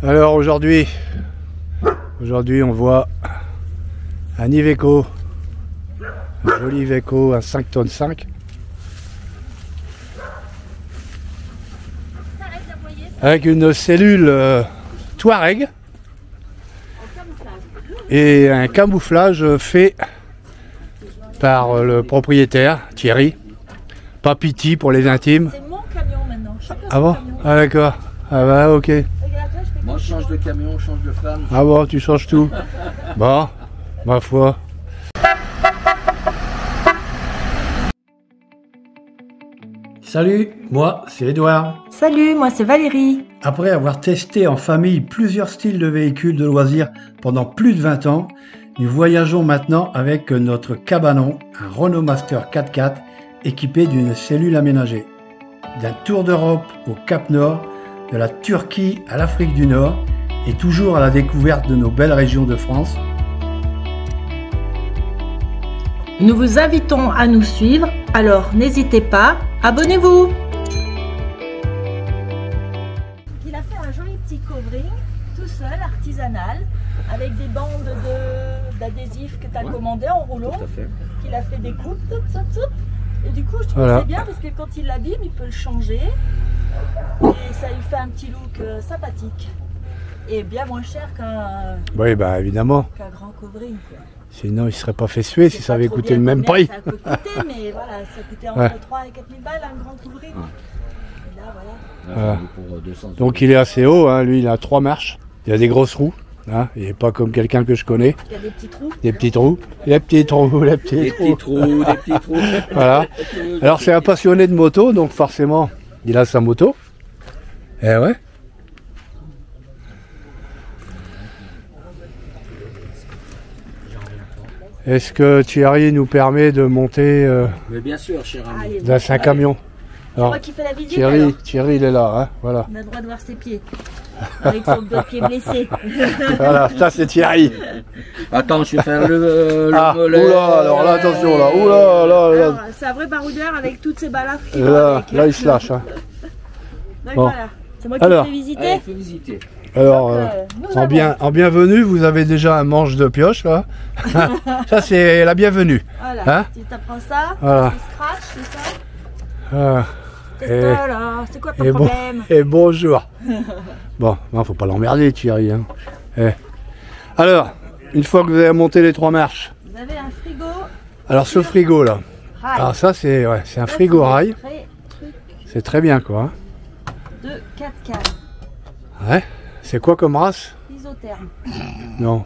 Alors aujourd'hui on voit un Iveco, un joli Iveco, un 5 tonnes 5 avec une cellule Touareg et un camouflage fait par le propriétaire Thierry, pas Piti pour les intimes. C'est mon camion maintenant. Ah bon? Ah d'accord. Ah bah ok. Moi je change de camion, je change de femme. Ah bon, tu changes tout. Bon, ma foi. Salut, moi c'est Edouard. Salut, moi c'est Valérie. Après avoir testé en famille plusieurs styles de véhicules de loisirs pendant plus de 20 ans, nous voyageons maintenant avec notre cabanon, un Renault Master 4x4 équipé d'une cellule aménagée. D'un tour d'Europe au Cap Nord, de la Turquie à l'Afrique du Nord et toujours à la découverte de nos belles régions de France. Nous vous invitons à nous suivre, alors n'hésitez pas, abonnez-vous. Il a fait un joli petit covering, tout seul, artisanal, avec des bandes d'adhésifs que tu as commandé en rouleau, qu'il a fait des coupes, et du coup je trouve que c'est bien parce que quand il l'abîme, il peut le changer, et ça lui fait un petit look sympathique, et bien moins cher qu'un évidemment. Qu'un grand covering, quoi. Sinon, il ne serait pas fait suer si ça avait coûté le même prix. Ça peut coûter, mais voilà, ça coûtait entre 3 et 4 000 balles un grand covering. Et là, voilà. Donc il est assez haut, hein. Lui il a 3 marches, il a des grosses roues, hein. Il n'est pas comme quelqu'un que je connais. Il y a des petits trous. Des petits trous, des petits trous, des petits trous. Des petits trous. Voilà. Alors c'est un passionné de moto, donc forcément il a sa moto. Eh ouais. Est-ce que Thierry nous permet de monter Mais bien sûr, cher ami. dans un camion? Alors, C'est moi qui fais la visite, Thierry il est là, hein, voilà. On a le droit de voir ses pieds. Avec son pied blessé. Voilà, ça c'est Thierry. Attends, je vais faire le mollet. Oula, alors là attention là, oula, là. C'est un vrai baroudeur avec toutes ces balafres qui Là il se lâche. Hein. Donc Bon. voilà, c'est moi qui Alors. te fais visiter. Allez, fais visiter. Alors, nous en bienvenue, vous avez déjà un manche de pioche là. Ça c'est la bienvenue. Voilà, Hein? tu t'apprends ça, Voilà. tu scratches, c'est ça. Et, C'est quoi ton problème? et bonjour. Bon, non, faut pas l'emmerder Thierry. Hein. Alors, une fois que vous avez monté les 3 marches, Vous avez un frigo. alors ce frigo là, Rail. alors ça c'est un frigo rail, Truc c'est très bien quoi. Hein. de 4x4. Ouais. C'est quoi comme race? Isotherme. Non.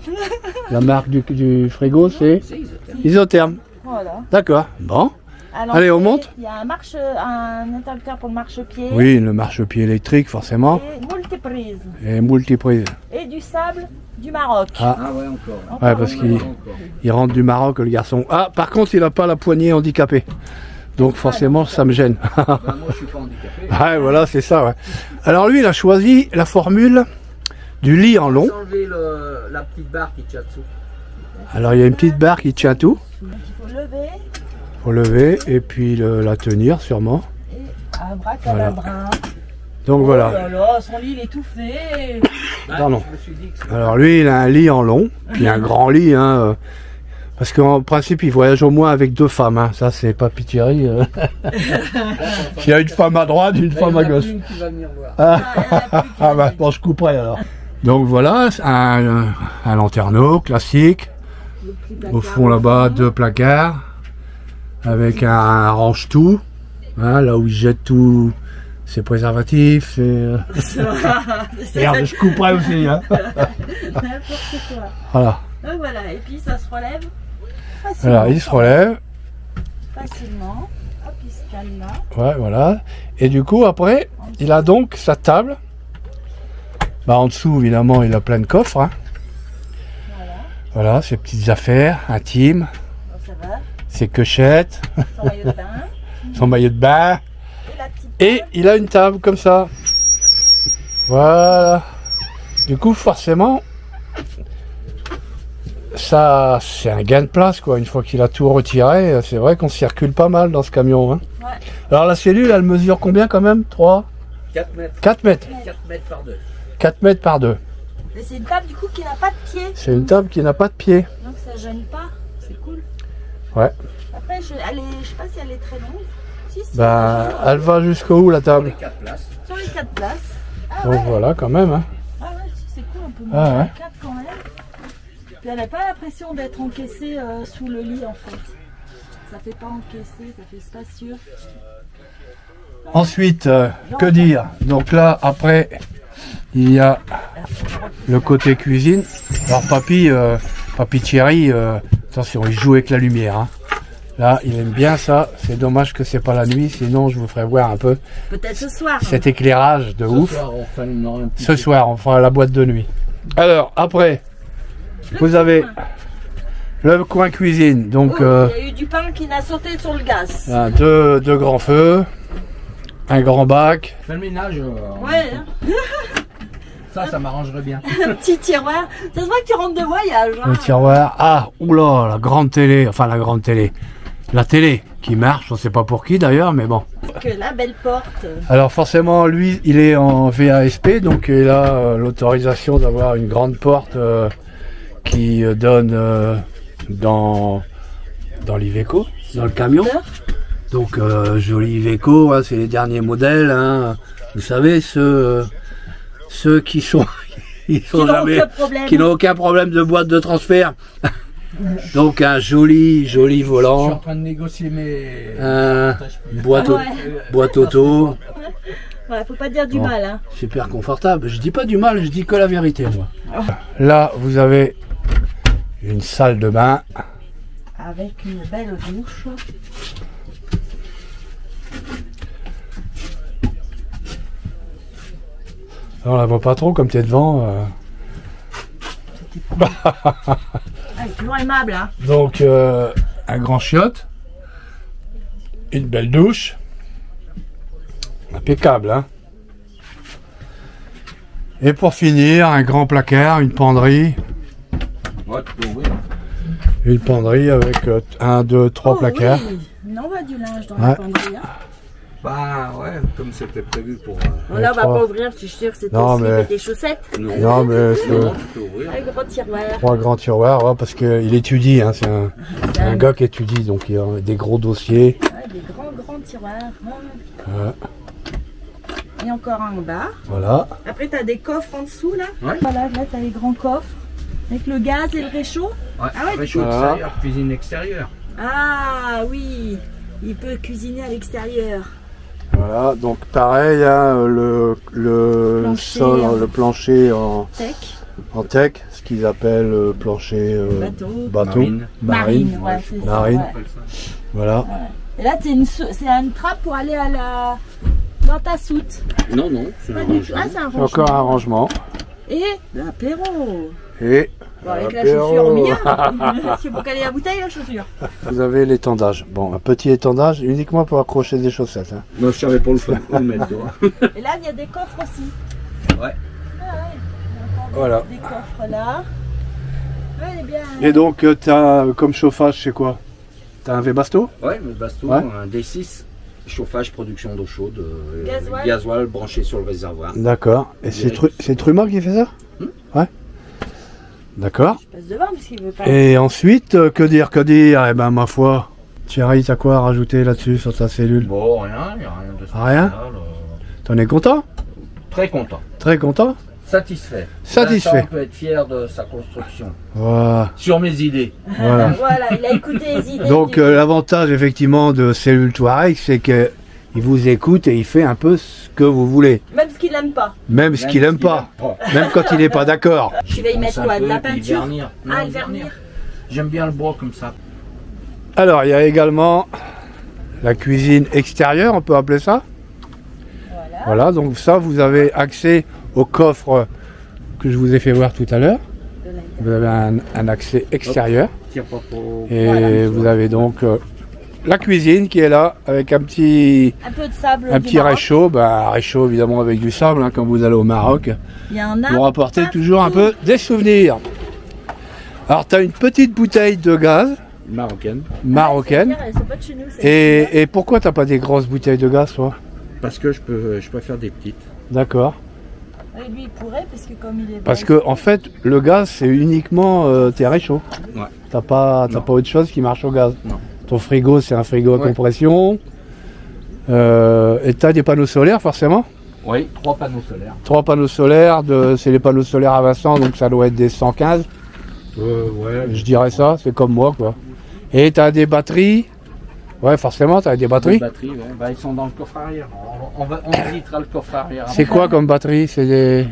La marque du frigo c'est Isotherme. Voilà. D'accord. Bon. Alors, Allez, on monte. Il y a un interrupteur pour le marchepied. Oui, le marchepied électrique forcément. Et multiprise. Et multiprise. Et du sable du Maroc. Ah. Ah ouais, encore. Ouais, parce qu'il rentre du Maroc le garçon. Ah, par contre il n'a pas la poignée handicapée. Donc forcément ça me gêne. Bah, moi je suis pas handicapé. Ouais, voilà, c'est ça. Ouais. Alors lui il a choisi la formule du lit en long. Enlever la petite barre qui tient dessous. Alors il y a une petite barre qui tient tout. Donc il faut lever Faut lever et puis la tenir sûrement. et un bracadabrin. Donc Oh voilà. là là, son lit il est tout fait. Pardon. Je me suis dit que Alors lui il a un lit en long, puis un grand lit. Hein, parce qu'en principe il voyage au moins avec 2 femmes. Hein. Ça c'est pas Thierry. Il y a une femme à droite, une femme à gauche. une qui va venir voir. Ah bah bon, je couperai alors. Donc voilà, un lanterneau classique. Au fond là-bas, 2 placards. Avec un range-tout. Hein, là où il jette tout ses préservatifs. Merde, je couperai aussi. Hein. N'importe quoi. Voilà. Donc voilà, et puis ça se relève facilement. Voilà, il se relève. Facilement. Hop, il se cale là. Ouais, voilà. Et du coup, après, il a donc sa table. Bah, en dessous, évidemment, il a plein de coffres. Hein. Voilà. Voilà, ses petites affaires intimes, Bon, ça va. ses cochettes, Son maillot de bain. son maillot de bain. Et la petite. Et il a une table comme ça. Voilà. Du coup, forcément, ça, c'est un gain de place, quoi. Une fois qu'il a tout retiré, c'est vrai qu'on circule pas mal dans ce camion. Hein. Ouais. Alors, la cellule, elle mesure combien quand même? 3 4 mètres. 4 mètres. 4 mètres par 2. 4 mètres par 2. Et c'est une table du coup qui n'a pas de pied. C'est une table qui n'a pas de pied. Donc ça gêne pas, c'est cool. Ouais. Après, je sais pas si elle est très longue. Si, si, Bah, elle va jusqu'au où la table? 4 places. sur les 4 places. Ah Donc ouais. voilà quand même. Hein. Ah ouais, si, c'est cool, on peut Ah manger ouais. à 4 quand même. Puis elle n'a pas l'impression d'être encaissée sous le lit en fait. Ça fait pas encaissé, ça fait spacieux. Ensuite, que dire? Donc là, après, il y a le côté cuisine. Alors papy Thierry, attention, il joue avec la lumière. Hein. Là, il aime bien ça. C'est dommage que c'est pas la nuit, sinon je vous ferai voir un peu Peut-être ce soir. cet éclairage de ouf. Soir, on fait un petit Ce soir, on fera la boîte de nuit. Alors, après, vous avez le coin cuisine. Donc, Il y a eu du pain qui n'a sauté sur le gaz. deux grands feux, un grand bac. Fais le ménage. Ouais, hein. Ça m'arrangerait bien. Un petit tiroir. Ça se voit que tu rentres de voyage. Hein. Le tiroir. Ah, oula, la grande télé. Enfin, la grande télé. La télé qui marche, on sait pas pour qui d'ailleurs, mais bon. Que la belle porte. Alors forcément, lui, il est en VASP, donc il a l'autorisation d'avoir une grande porte qui donne dans l'Iveco, dans le camion. Donc joli Iveco, hein, c'est les derniers modèles. Hein. Vous savez, ceux qui sont qui n'ont aucun problème de boîte de transfert. Donc un joli Je suis en volant, train de négocier mes. boîte auto, Ouais, faut pas dire du Bon. mal. Hein. super confortable. Je dis pas du mal, je dis que la vérité moi. Là vous avez une salle de bain. Avec une belle douche. Alors, on la voit pas trop comme tu es devant. Ah, il est toujours aimable. Hein. Donc un grand chiotte, une belle douche, impeccable. Hein. Et pour finir, un grand placard, une penderie. Ouais, tu peux ouvrir. Une penderie avec 1, 2, 3 placards. Oui. Il en va du linge dans Ouais. la penderie. Hein. Bah ouais, comme c'était prévu pour. Bon, là, on va trois. pas ouvrir, je suis sûre que c'était Non, slip mais- et tes chaussettes. Non, mais c'est Non, tu peux ouvrir. Un gros tiroir. 3 grands tiroirs, ouais, parce qu'il étudie. Hein, c'est un gars qui étudie, donc il a des gros dossiers. Ouais, des grands tiroirs. Ouais, Et encore un en bas. voilà. Après, tu as des coffres en dessous, là. Ouais. Voilà, là, tu as les grands coffres. Avec le gaz et le réchaud. Ouais, Ah ouais, réchaud voilà. extérieur, cuisine extérieure. Ah oui, il peut cuisiner à l'extérieur. Voilà, donc pareil, hein, le Plancher, sol, hein. le plancher Tech, en tech, ce qu'ils appellent plancher bateau, Marine. ouais, c'est Marine. ça. Ouais. Voilà. Et là, c'est une trappe pour aller dans ta soute. Non, non, c'est Pas un du tout. Ah, rangement. c'est un C'est encore un rangement. Et l'apéro. Et Bon, avec la l'apéro. chaussure au milieu. C'est pour caler la bouteille, la chaussure. Vous avez l'étendage. Bon, un petit étendage uniquement pour accrocher des chaussettes. Hein. Non, je savais pas où le mettre, toi. Et là, il y a des coffres aussi. Ouais. Ah ouais. Il y a encore Voilà. des coffres là. Ouais, elle est bien. Et donc, tu as comme chauffage, c'est quoi? Tu as un Webasto? Ouais, le basto, Ouais. un D6, chauffage, production d'eau chaude, Gasoil. gasoil branché sur le réservoir. D'accord. Et c'est Truma qui fait ça? Ouais. D'accord. Je passe devant parce qu'il veut pas. Et ensuite, que dire? Eh ben, ma foi, Thierry, t'as quoi à rajouter là-dessus sur ta cellule? Bon, rien, il n'y a rien de spécial. Rien? T'en es content? Très content. Très content? Satisfait. Satisfait. Là, on peut être fier de sa construction. Voilà. Sur mes idées. Voilà. Voilà, il a écouté les idées. Donc l'avantage effectivement de Cellule Touareg, c'est que il vous écoute et il fait un peu ce que vous voulez, Même ce qu'il aime pas. même ce qu'il aime pas, même quand il n'est pas d'accord. Je vais y mettre quoi? De la Puis peinture? vernir. Ah, Non, le vernir. J'aime bien le bois comme ça. Alors il y a également la cuisine extérieure, on peut appeler ça. Voilà. Voilà, donc ça vous avez accès au coffre que je vous ai fait voir tout à l'heure. De l'intérieur. Vous avez un accès extérieur Tire pas trop. et Voilà. vous avez donc la cuisine qui est là avec un petit Un peu de sable. un du petit Maroc. réchaud, un réchaud évidemment avec du sable hein, quand vous allez au Maroc. Il y a un Pour arbre. apporter toujours un peu des souvenirs. Alors tu as une petite bouteille de gaz Marocaine. marocaine. Elles sont pas de chez nous. c'est- Et pourquoi t'as pas des grosses bouteilles de gaz toi? Parce que je préfère des petites. D'accord. Et lui, il pourrait, parce que comme il est... Parce que en fait, le gaz, c'est uniquement terre et chaud. Ouais. T'as pas autre chose qui marche au gaz. Non. Ton frigo, c'est un frigo à Ouais. compression. Et t'as des panneaux solaires, forcément. Oui, 3 panneaux solaires. 3 panneaux solaires, c'est les panneaux solaires à Vincent, donc ça doit être des 115. Ouais. Je dirais ça, c'est comme moi, quoi. Et t'as des batteries. Ouais, forcément, t'as des Les batteries. batteries, ouais. Bah, ils sont dans le coffre arrière. On visitera le coffre arrière. C'est quoi comme batterie? C'est des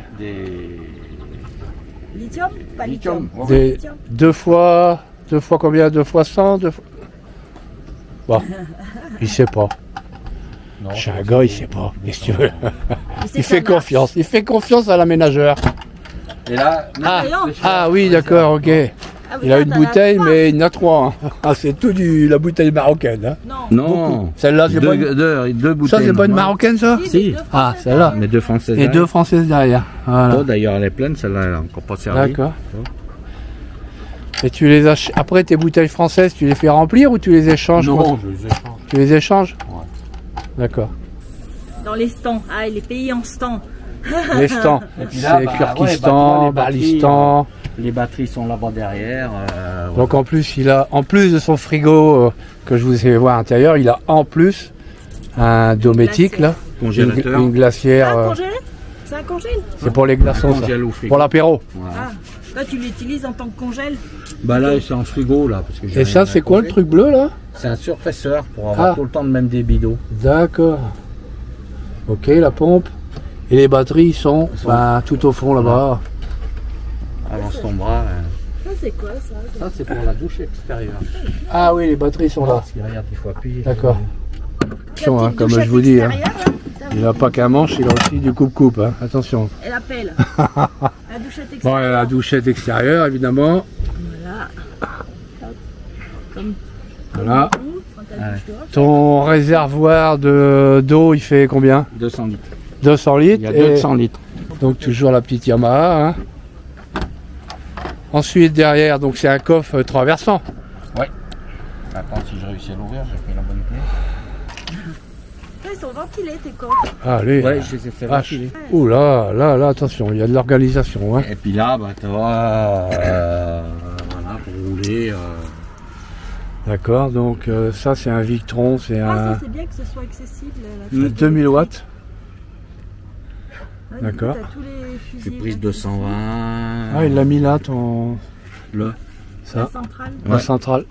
Lithium? Pas Lithium, lithium. ouais. Lithium. deux fois combien? 2 fois 100? Bon, il sait pas. Non, Je suis un gars, il sait pas. Qu'est-ce que tu veux? Mais c'est Il fait ça marche. confiance. Il fait confiance à l'aménageur. Et là, Ah oui, d'accord, ok. Ah oui, Il a là, une t'en as bouteille, 3. mais il en a 3. Ah, c'est tout la bouteille marocaine. Hein. Non. Non. Celle-là, c'est pas une... Deux bouteilles. Ça, c'est pas une normales. marocaine, ça? Si, Si. les deux Ah, Françaises celle-là. derrière. Mais 2 françaises. Et 2 françaises derrière. Voilà. Oh, d'ailleurs, elle est pleine, celle-là, elle a encore pas servi. D'accord. Et tu les achètes. Après, tes bouteilles françaises, tu les fais remplir ou tu les échanges? Non, je les échange. Tu les échanges? Ouais. D'accord. Dans les stands. Ah, les pays en stand. Les stands. Et puis là, C'est bah, Kyrgyzstan, ouais, bah, tu vois, les Balistan. Les batteries sont là-bas derrière. Donc en plus, en plus de son frigo que je vous ai voir à l'intérieur, il a en plus un dométique là, Congélateur. une glacière. Ah, congélé? C'est un congèle? C'est pour les glaçons, ça. Congèle au frigo. Pour l'apéro. Voilà. Ah, toi tu l'utilises en tant que congèle? Bah là, c'est en frigo là. Parce que j'ai Et rien ça, à c'est quoi le congeler. truc bleu là? C'est un surpresseur pour avoir Ah. tout le temps de même des bidons. D'accord. Ok, la pompe. Et les batteries sont tout au fond là-bas. Avance ton bras. Ça c'est quoi ça? Ça, c'est pour la douche extérieure. Ah oui, les batteries sont là. Parce qu'il regarde, il faut appuyer. D'accord. La Attention, hein, petite comme douchette je vous dis, hein, extérieure, là. il n'a pas qu'un manche, il a aussi du coupe-coupe. Hein. Attention. Et la pelle. La douchette extérieure. Bon, il y a la douchette extérieure, évidemment. Voilà. Hop. Comme Voilà. tout, quand t'as Ouais. douche dehors. Ton réservoir d'eau, il fait combien? 200 litres. 200 litres. Il y a et 200 litres. donc toujours la petite Yamaha. Hein. Ensuite derrière, donc c'est un coffre traversant. Attends, si je réussis à l'ouvrir, j'ai pris la bonne clé. Ils sont ventilés tes coffres. Ah lui. Ouais, je les ai fait vache. ventiler. Ouh là, attention, il y a de l'organisation. Hein. Et puis là, bah, tu vois, voilà, pour rouler. D'accord, donc ça c'est un Victron, c'est Ah, un ça c'est bien que ce soit accessible. de 2000 watts. Ouais, D'accord. T'as tous les J'ai fusils. prise 220. Ah, il l'a mis là, ton... Le. ça, La centrale. la Ouais. centrale.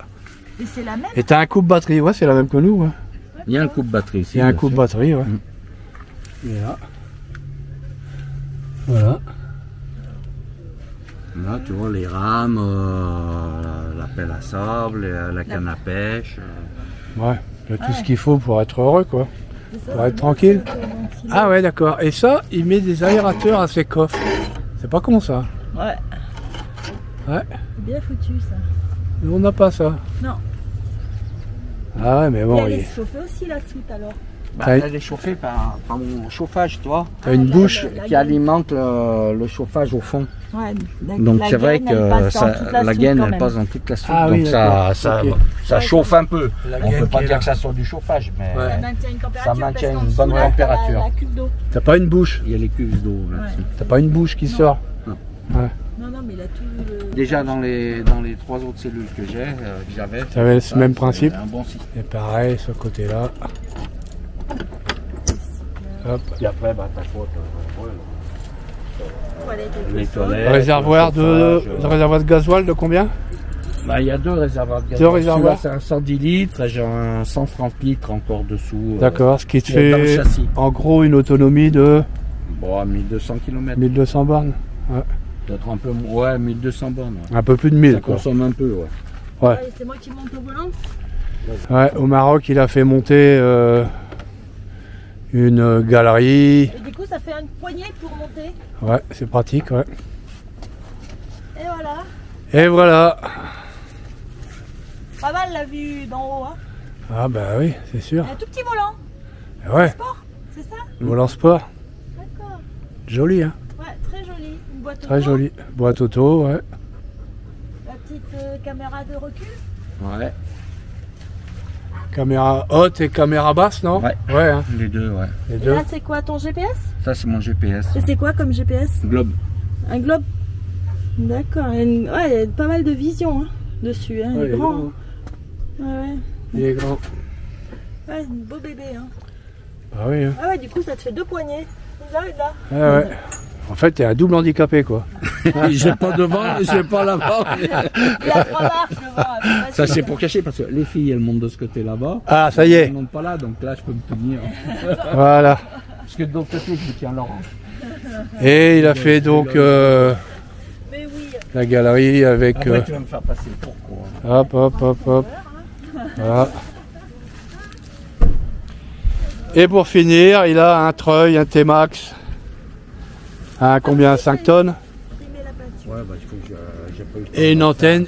Et c'est la même. Et t'as un coupe batterie, ouais, c'est la même que nous. Ouais. Il y a un coupe batterie ici. Il y a un bien coupe sûr. batterie, ouais. Mm. Il est là. Voilà. Là, tu vois, les rames, la pelle à sable, la canne à pêche. Ouais, il y a tout ce qu'il faut pour être heureux, quoi. C'est ça, Pour c'est être bien, tranquille. c'est ventilé. Ah ouais, d'accord. Et ça, il met des aérateurs à ses coffres. C'est pas con, ça. Ouais. Ouais. C'est bien foutu ça. Nous, on n'a pas ça. Non. Ah ouais, mais Et bon, elle il- est chauffée aussi la soute alors. Bah, T'as- elle est chauffée par mon chauffage, tu vois, t'as une bouche. qui alimente le chauffage au fond. Ouais, Donc la c'est vrai gaine, elle que passe dans toute la soute gaine, quand elle même. passe dans toute la soupe. Ah donc oui, ça, d'accord. ça Ok. chauffe un peu. La On gaine peut pas qui est dire là. que ça soit du chauffage, mais Ouais. Ça maintient une température. Ça maintient parce qu'en une dessous, bonne là, t'as température. La cuve d'eau. T'as pas une bouche. il y a les cuves d'eau là-dessus. T'as pas une bouche qui Non. sort. Non, non, mais il a tout le... Déjà dans les 3 autres cellules que j'avais. T'avais ça, le même c'est principe. Un bon système. Et pareil, ce côté-là. Hop. Puis après, bah, t'as quoi Toilette et les tout ça. toilettes. Réservoir le chauffage, réservoir de gasoil de combien? Bah, il y a 2 réservoirs de gaz. Deux réservoirs. Celui-là, c'est un 110 litres et j'ai un 130 litres encore dessous. D'accord, ce qui te qui est dans le fait châssis. en gros une autonomie de Bon, 1200 km. 1200 bornes. Peut-être un peu moins. Ouais, 1200 bornes. Ouais. Un peu plus de Ça 1000 quoi. consomme un peu, ouais. Ouais. Ouais, c'est moi qui monte au volant. Ouais, au Maroc, il a fait monter une galerie. Et du coup, ça fait une poignée pour monter. Ouais, c'est pratique, ouais. Et voilà. Et voilà. Pas mal la vue d'en haut. Hein. Ah bah oui, c'est sûr. Et un tout petit volant. Ouais, Sport, c'est ça? volant sport. D'accord. Joli, hein. Ouais, très joli. Une boîte Très auto. joli. Boîte auto, ouais. La petite caméra de recul. Ouais. Caméra haute et caméra basse, non? Ouais. Ouais, hein. Les deux, ouais. Les Et deux. là, c'est quoi ton GPS? Ça, c'est mon GPS. Et c'est quoi comme GPS? Globe. Un globe? D'accord. Ouais, il y a pas mal de vision hein, dessus. Hein. Il est grand. Hein. Ouais. Il est grand. Ouais, un beau bébé. Hein. Ah oui. Hein. Ah ouais, du coup, ça te fait deux poignées. Là et là. Ah ouais. En fait, t'es un double handicapé, quoi. J'ai pas devant, j'ai pas l'avant. Il a trois marches devant. Ça, c'est pour cacher parce que les filles, elles montent de ce côté là-bas. Ah, ça y est. Elles montent pas là, donc là, je peux me tenir. Voilà. Parce que de l'autre côté, je tiens Laurent. Et il a fait donc Mais oui. la galerie avec... Après, tu vas me faire passer pourquoi. Hop. Voilà. Et pour finir, il a un treuil, un T-Max. À combien? 5 tonnes? Ouais, bah, il faut que j'ai pas eu le temps. Et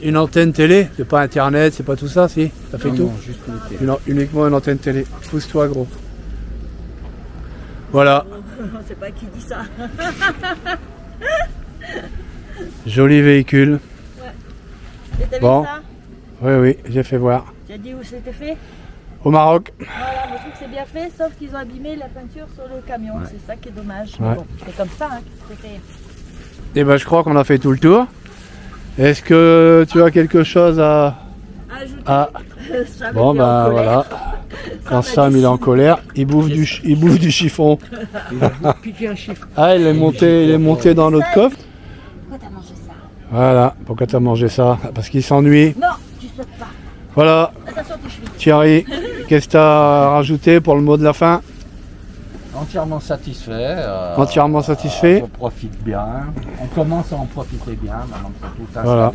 une antenne télé? C'est pas internet, c'est pas tout ça, si? Ça fait tout? Non, juste le thé. Uniquement une antenne télé. Pousse-toi, gros. Voilà. On sait pas qui dit ça. Joli véhicule. Et t'as Bon. vu ça? Oui, j'ai fait voir. Tu as dit où c'était fait? Au Maroc. Voilà, moi je trouve que c'est bien fait, sauf qu'ils ont abîmé la peinture sur le camion. Ouais. C'est ça qui est dommage. Ouais. Mais bon, c'est comme ça hein, que c'était fait. Et ben, je crois qu'on a fait tout le tour. Est-ce que tu as quelque chose à... Ajouter. Ah. Ça Bon, met en ben colère. voilà. Quand Sam il est en colère, il bouffe du chiffon. Il a piqué un chiffre. Ah, il est monté dans notre coffre. Pourquoi t'as mangé ça? Voilà, pourquoi t'as mangé ça? Parce qu'il s'ennuie. Non, tu sautes pas. Voilà, Attention tes chevilles. Thierry, qu'est-ce que t'as rajouté pour le mot de la fin? Entièrement satisfait. Entièrement satisfait. On profite bien. On commence à en profiter bien. Maintenant, c'est tout installé. Voilà.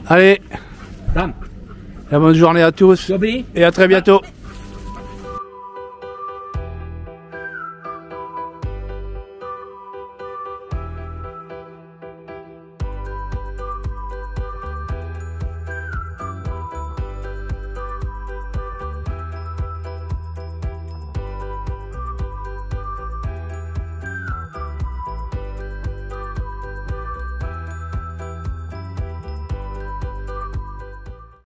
Allez, Dame, la bonne journée à tous Toby. et à très bientôt.